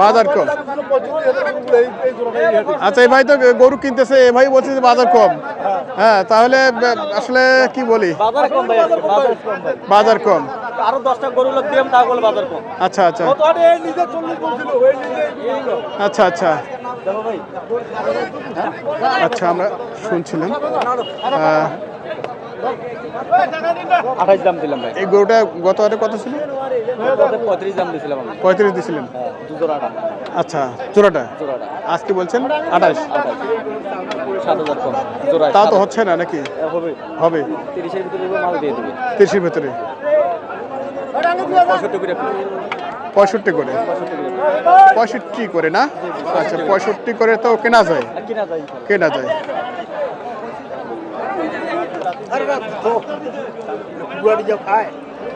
বাজার কম। আচ্ছা, এই ভাই তো গরু কিনতেছে, এ ভাই বলছে যে বাজার কম। হ্যাঁ, তাহলে আসলে কি বলি, বাজার কম ভাই, বাজার কম। আরো 10টা গরু লোক দিলাম তা বলে বাজার কম। আচ্ছা আচ্ছা আচ্ছা আচ্ছা আচ্ছা, আমরা শুনছিলাম 28 দাম দিলাম ভাই। এই গরুটা গত হাটে কত ছিল? 35 দাম দিছিলাম আমি। 35 দিছিলেন। দু জোড়াটা। আচ্ছা, জোড়াটা জোড়াটা আজকে বলছেন 28। 7,000 কম জোড়া। তা তো হচ্ছে না নাকি? হবে হবে 30 এর ভিতরে মাল দিয়ে দিবে। 30 এর ভেতরে 65 করে 65 করে 65 করে না? আচ্ছা, 65 করে তো কেনা যায়, কিনা যায়। কেনা যায়। আরে না তো গুয়াড়ি যাও খায়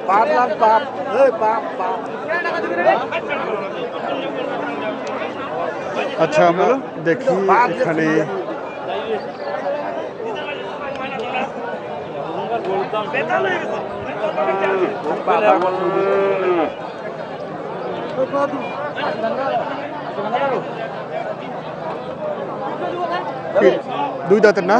বাপ লাখ বাপ এই বাপ বাপ। আচ্ছা, আমরা দেখি এখানে দুই দাঁতের না?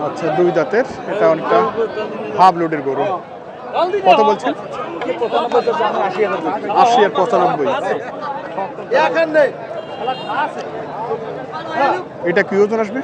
আচ্ছা, দুই দাঁতের, এটা অনেকটা হাফ লোডের গরু। কত বলছেন? 80 আর 95। এটা কি ওজন আসবে?